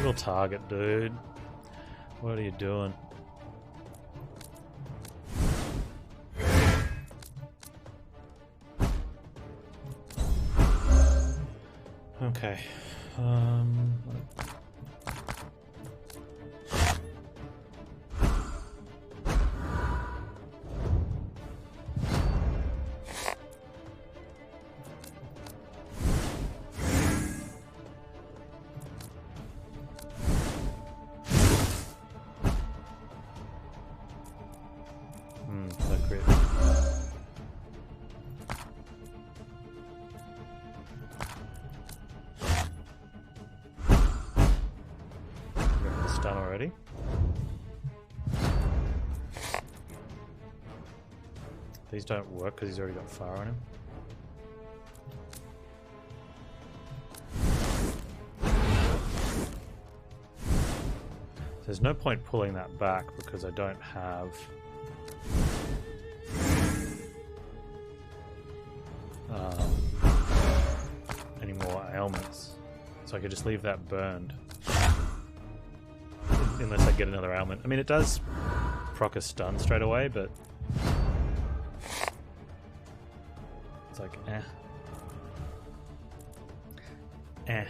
Single target, dude. What are you doing? Okay. No crit. Stun already. These don't work because he's already got fire on him. There's no point pulling that back because I don't have any more ailments. So I could just leave that burned. Unless I get another ailment. I mean, it does proc a stun straight away, but it's like, eh. Eh.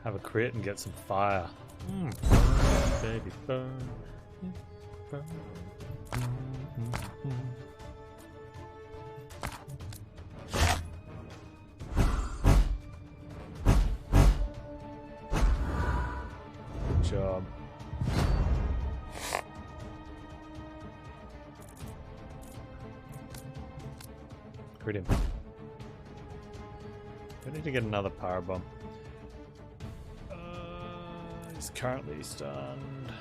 Have a crit and get some fire. Baby, burn. Burn. Good job. Crit him. We need to get another power bomb. He's currently stunned.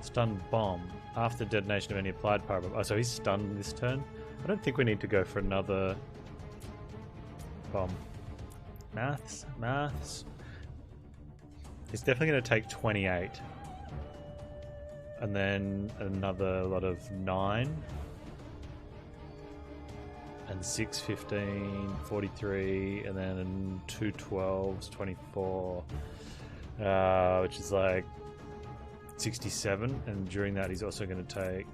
Stun bomb. After detonation of any applied power bomb. Oh, so he's stunned this turn. I don't think we need to go for another bomb. Maths. He's definitely going to take 28. And then another lot of 9. And 6, 15, 43, and then 2 12s, 24, which is like 67. And during that, he's also going to take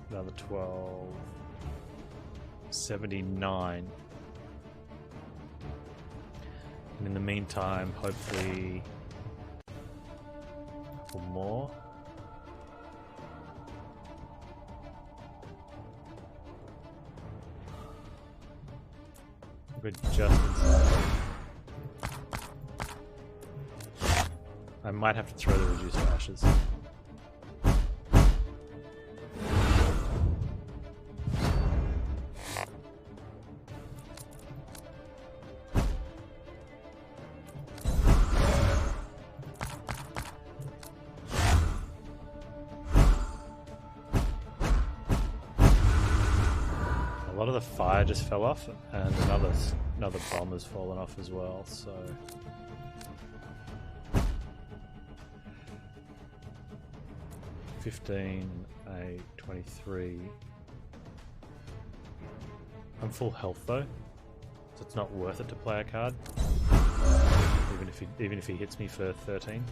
another 12, 79. And in the meantime, hopefully, a couple more. We're just inside. I might have to throw the reduced ashes. A lot of the fire just fell off, and another bomb has fallen off as well, so 15, 8, 23. I'm full health though, so it's not worth it to play a card, even if he hits me for 13.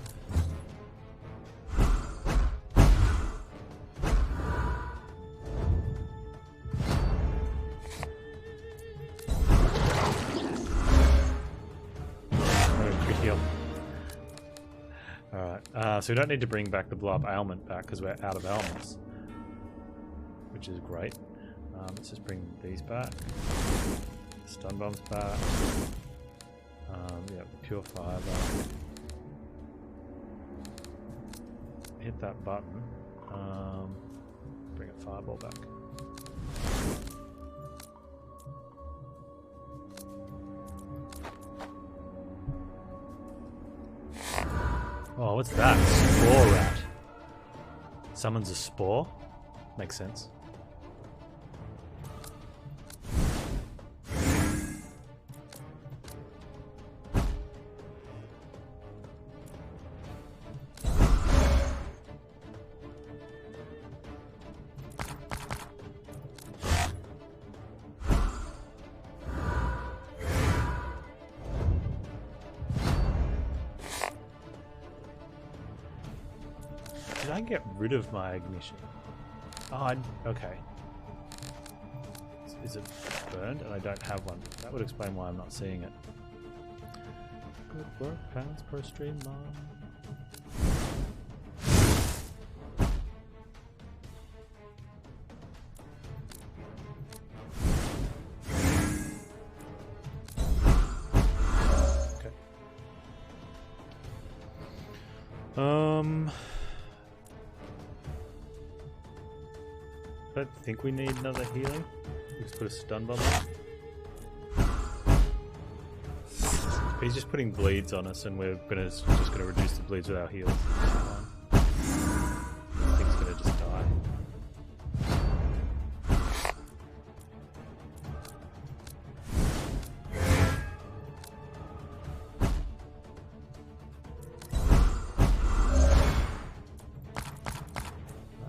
So we don't need to bring back the blow up ailment back because we're out of ailments, which is great. Let's just bring these back. Stun bombs back. Yeah, pure fire back. Hit that button. Bring a fireball back. Oh, what's that? Spore rat. Summons a spore? Makes sense. Did I get rid of my ignition? Oh, okay. Is it burned? And I don't have one. That would explain why I'm not seeing it. Good work, Panz Pro Stream Mom. I don't think we need another healing. Let's put a stun bomb on. He's just putting bleeds on us, and we're just gonna reduce the bleeds with our heals. I think he's gonna just die.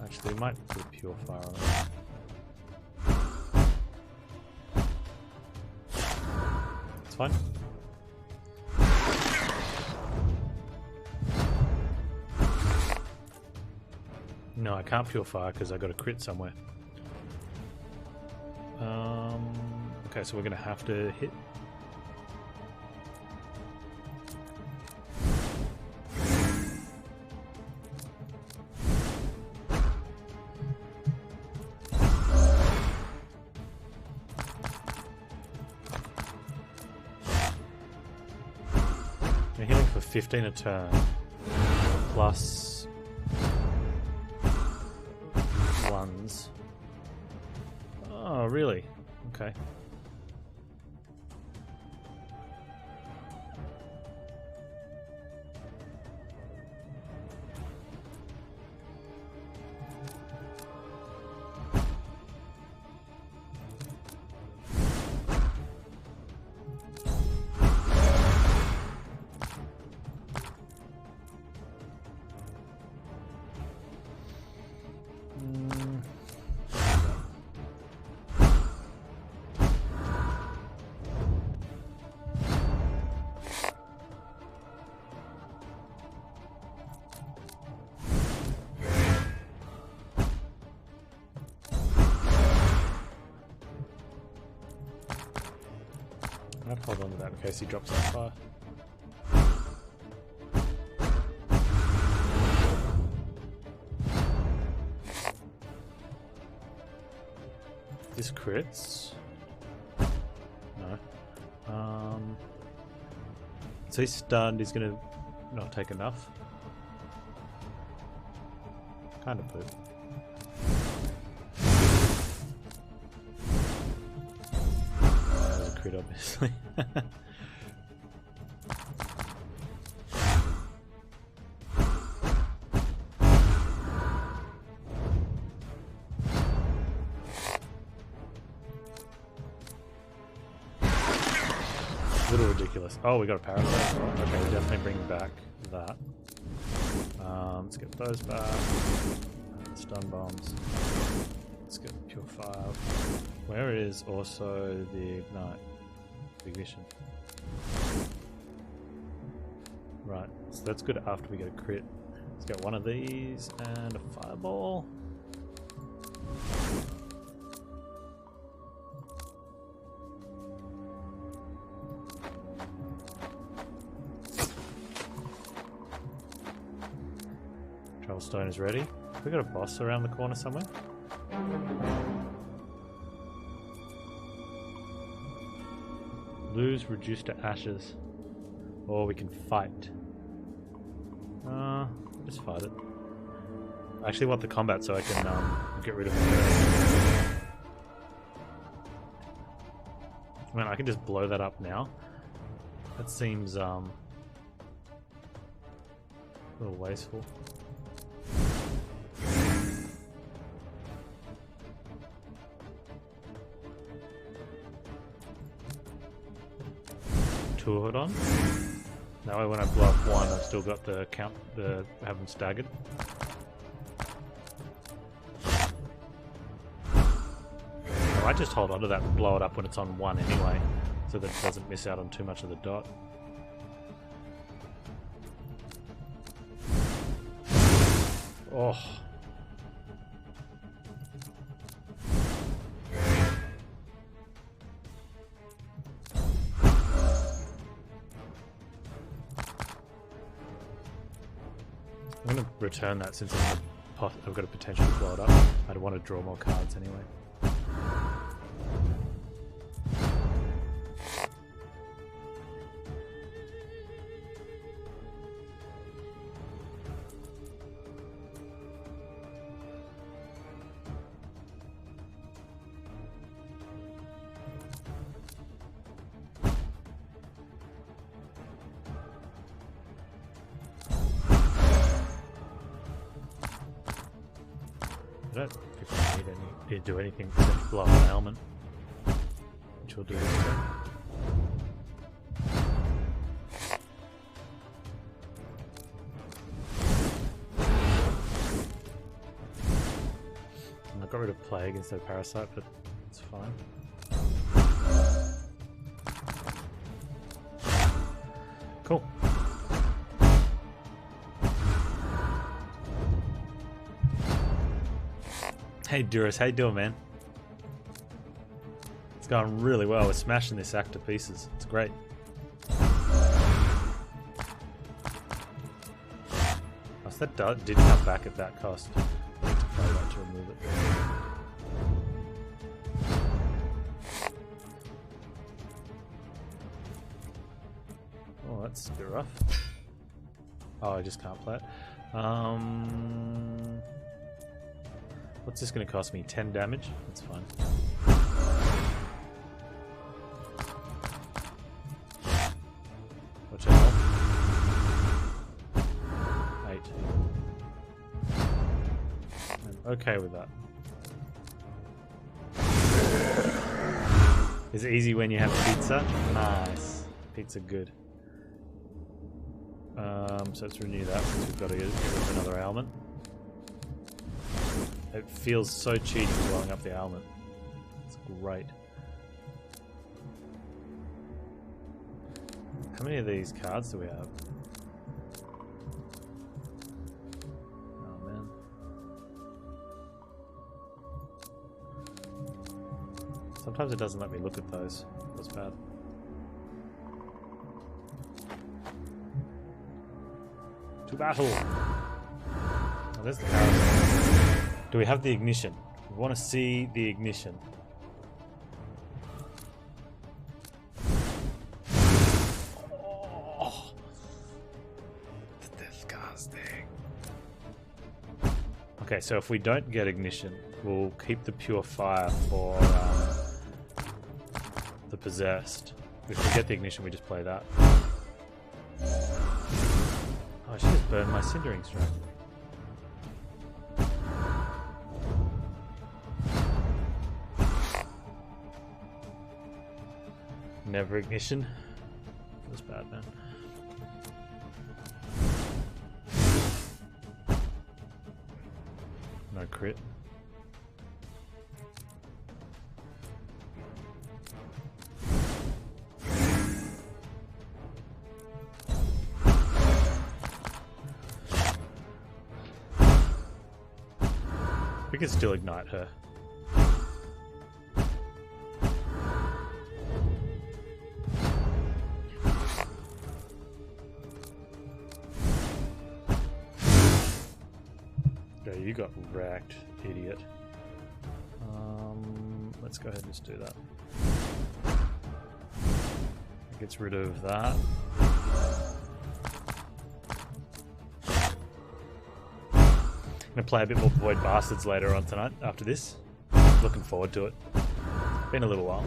Actually, we might put a pure fire on it. It's fine. No, I can't pure fire because I got a crit somewhere. Okay, so we're gonna have to hit. We're healing for 15 a turn, plus ones. Oh, really? Okay. I'd hold on to that in case he drops that far. This crits. No. So he's stunned, he's gonna not take enough. Kind of poop. Crit, obviously. A little ridiculous. Oh, we got a paralyze. Okay, we're definitely bringing back that. Let's get those back. Stun bombs. Let's get pure fire. Where is also the ignite? Ignition. Right, so that's good after we get a crit. Let's get one of these and a fireball. Travel stone is ready. We got a boss around the corner somewhere. Lose, reduce to ashes. Or we can fight. Just fight it. I actually want the combat so I can get rid of it. Man, I can just blow that up now. That seems a little wasteful. Two hood on. That way when I blow up one, I've still got the count, have them staggered. I just hold on to that and blow it up when it's on one anyway, so that it doesn't miss out on too much of the dot. Oh. I'm going to return that since I've got a potential to blow it up. I'd want to draw more cards anyway. I don't think I need to do anything except blow up an element, which we'll do this time. I got rid of Plague instead of Parasite, but it's fine. Cool. Hey Duras, how you doing, man? It's going really well. We're smashing this act to pieces. It's great. Oh, so that did come back at that cost. I need to play that to remove it. Oh, that's a bit rough. Oh, I just can't play it. What's this going to cost me? 10 damage? That's fine. Watch out. 8. I'm okay with that. Is it easy when you have pizza? Nice. Pizza good. So let's renew that because we've got to get another ailment. It feels so cheap blowing up the ailment. It's great. How many of these cards do we have? Oh man. Sometimes it doesn't let me look at those. That's bad. To battle! Oh, there's the card. Do we have the ignition? We want to see the ignition. Oh, it's disgusting. Okay, so if we don't get ignition, we'll keep the pure fire for the possessed. If we get the ignition, we just play that. Oh, she just burned my cindering strike. Never ignition. Feels bad, man. No crit. We can still ignite her. You got wrecked, idiot. Let's go ahead and just do that. It gets rid of that. I'm gonna play a bit more Void Bastards later on tonight after this. Looking forward to it. Been a little while.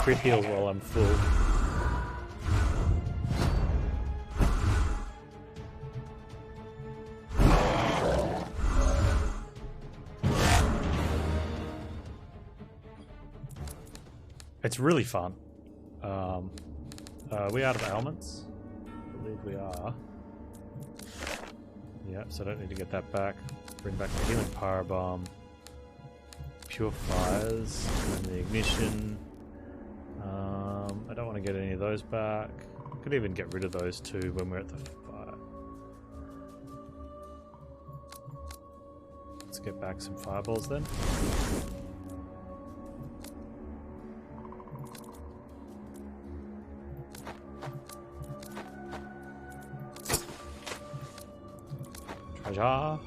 Crit heal while I'm full. It's really fun. Are we out of ailments? I believe we are. Yeah, so I don't need to get that back. Bring back the healing power bomb. Pure fires and the ignition. I don't want to get any of those back. Could even get rid of those two when we're at the fire. Let's get back some fireballs then. Treasure. Oh,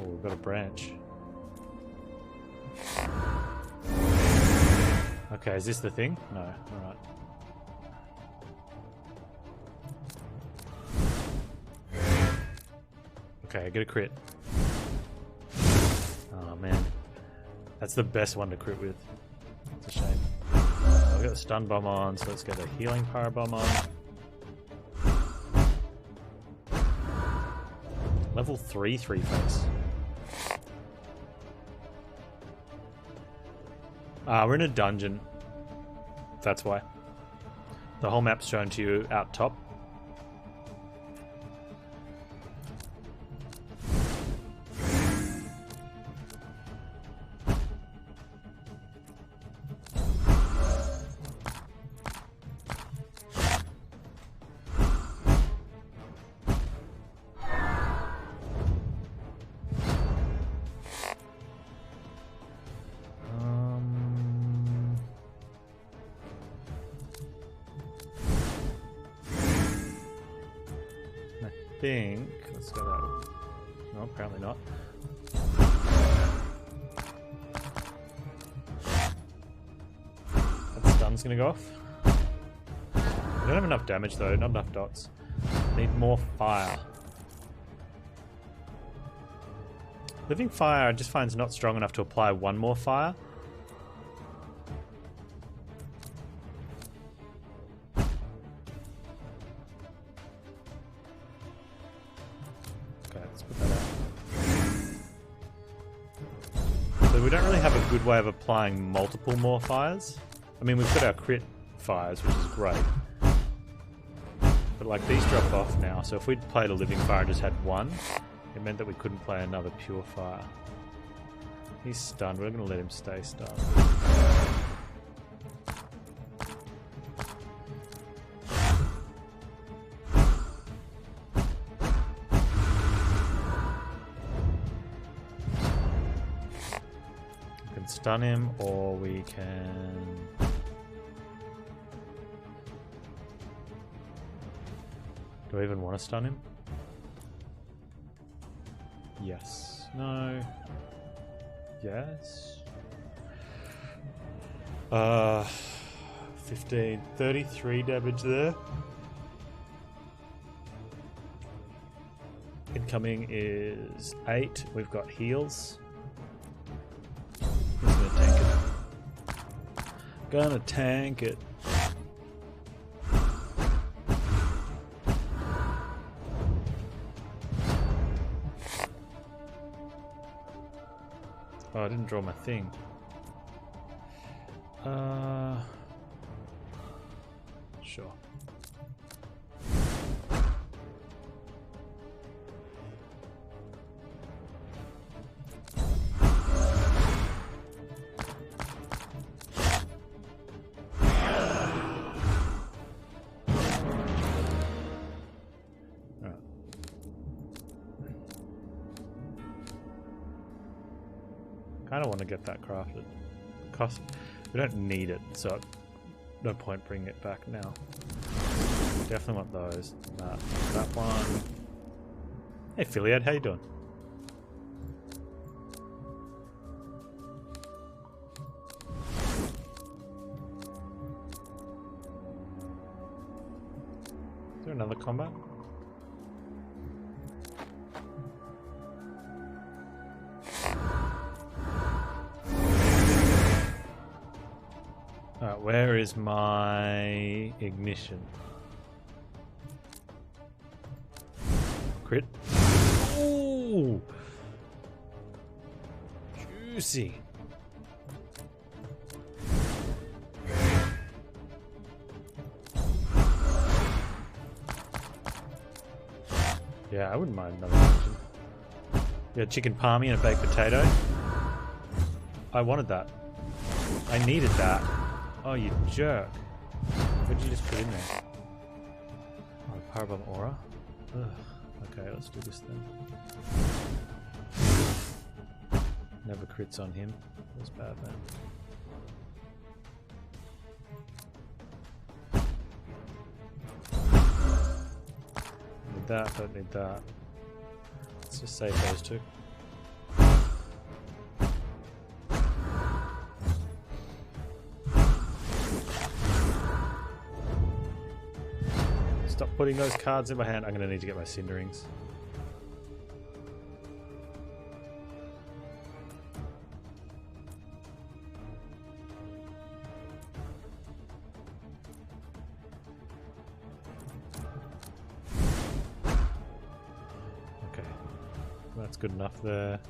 we've got a branch. Okay, is this the thing? No, alright. Okay, I get a crit. Oh man. That's the best one to crit with. It's a shame. I've got the stun bomb on, so let's get a healing power bomb on. Level 3 3-face. We're in a dungeon. That's why. The whole map's shown to you out top. Let's go that way. No, apparently not. That stun's gonna go off. We don't have enough damage though, not enough dots. Need more fire. Living fire I just find is not strong enough to apply one more fire. We don't really have a good way of applying multiple more fires. I mean, we've got our crit fires, which is great. But like these drop off now, so if we'd played a living fire and just had one, it meant that we couldn't play another pure fire. He's stunned, we're going to let him stay stunned. Stun him, or we can... Do I even want to stun him? Yes. No. Yes. 15, 33 damage there. Incoming is 8. We've got heals. Gonna tank it. Oh, I didn't draw my thing. Sure. I don't want to get that crafted. We don't need it, so no point bringing it back now. Definitely want those. That one. Hey, Philiad, how you doing? Is there another combat? Alright, where is my ignition? crit. Ooh! Juicy. Yeah, I wouldn't mind another option. Yeah, chicken palmy and a baked potato. I wanted that. I needed that. Oh, you jerk. What did you just put in there? Oh, Parabomb Aura? Ugh. Okay, let's do this then. Never crits on him. That's bad, man. Need that, don't need that. Let's just save those two. Stop putting those cards in my hand. I'm going to need to get my Cinderings. Okay. That's good enough there.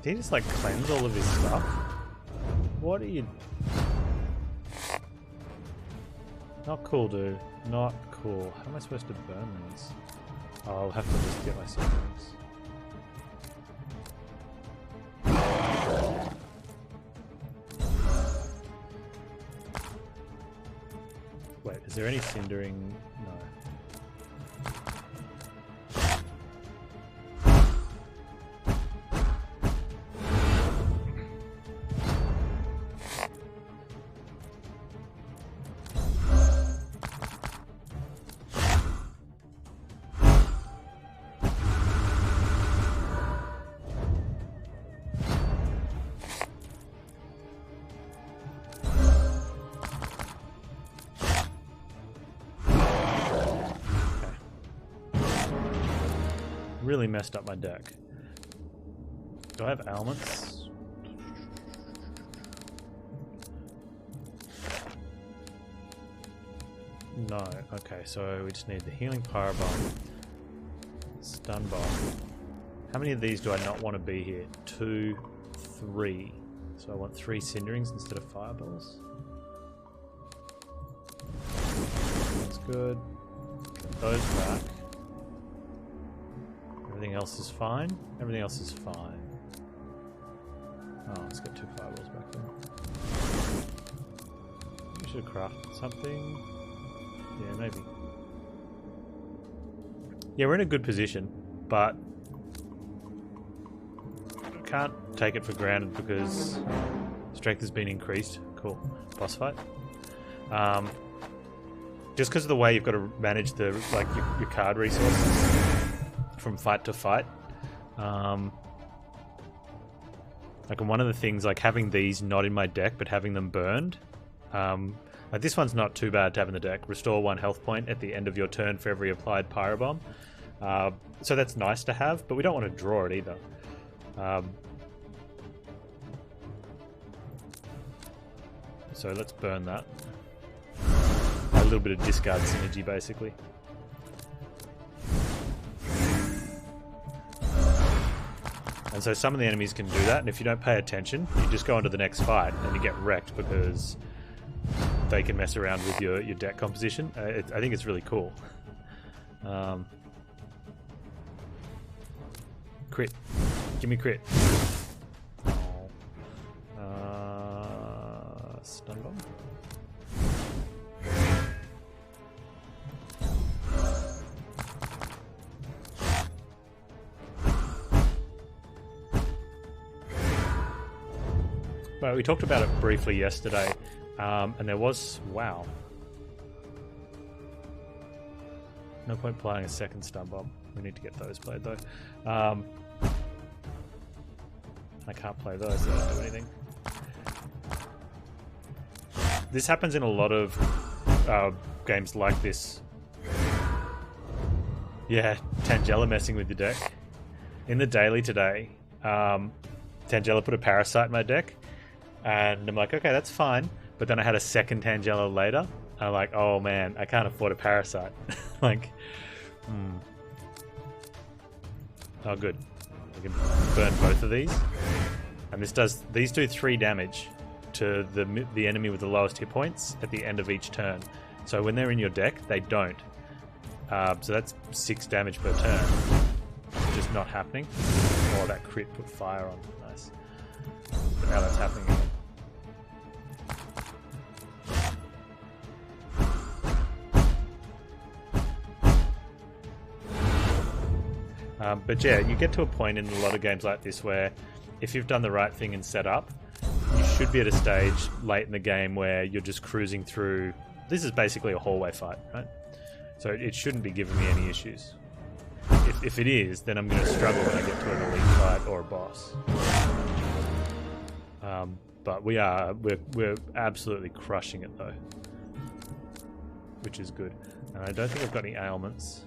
Did he just like cleanse all of his stuff? What are you... Not cool, dude. Not cool. How am I supposed to burn these? Oh, I'll have to just get my Cinderings. Wait, is there any Cindering? No. Really messed up my deck. Do I have ailments? No. Okay, so we just need the healing Pyro Bomb, stun bomb. How many of these do I not want to be here? 2, 3. So I want 3 Cinderings instead of fireballs. That's good. Get those back. Everything else is fine. Everything else is fine. Oh, let's get 2 fireballs back there. We should have crafted something. Yeah, maybe. Yeah, we're in a good position, but can't take it for granted because strength has been increased. Cool. Boss fight. Just because of the way you've got to manage the your card resources from fight to fight. Like one of the things, like having these not in my deck but having them burned. Like this one's not too bad to have in the deck. Restore 1 health point at the end of your turn for every applied Pyro Bomb. So that's nice to have, but we don't want to draw it either. So let's burn that. A little bit of discard synergy, basically. And so some of the enemies can do that, and if you don't pay attention, you just go on to the next fight and you get wrecked because they can mess around with your deck composition. I think it's really cool. Crit. Give me crit. Stun bomb. Well, we talked about it briefly yesterday, and there was... Wow. No point playing a second stun bomb. We need to get those played, though. I can't play those, they don't do anything. This happens in a lot of games like this. Yeah, Tangela messing with your deck. In the daily today, Tangela put a Parasite in my deck, and I'm like, okay, that's fine. But then I had a second Tangela later, and I'm like, oh man, I can't afford a Parasite. Like, oh good. I can burn both of these. And these do 3 damage to the enemy with the lowest hit points at the end of each turn. So when they're in your deck, they don't. So that's 6 damage per turn. Just not happening. Oh, that crit put fire on. Nice. But now that's happening again. But yeah, you get to a point in a lot of games like this where if you've done the right thing and set up, you should be at a stage late in the game where you're just cruising through. This is basically a hallway fight, right? So it shouldn't be giving me any issues. If it is, then I'm going to struggle when I get to an elite fight or a boss. But we're absolutely crushing it though, which is good. And I don't think I've got any ailments.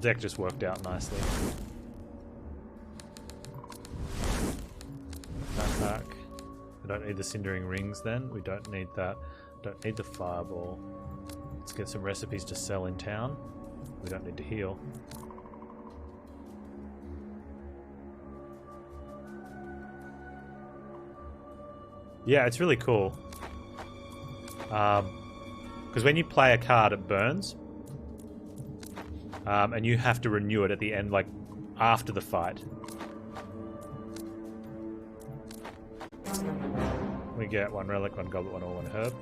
Deck just worked out nicely. Back. We don't need the Cindering Rings then. We don't need that. Don't need the Fireball. Let's get some recipes to sell in town. We don't need to heal. Yeah, it's really cool. Because when you play a card, it burns. And you have to renew it at the end, like after the fight. We get 1 relic, 1 goblet, 1 ore, 1 herb.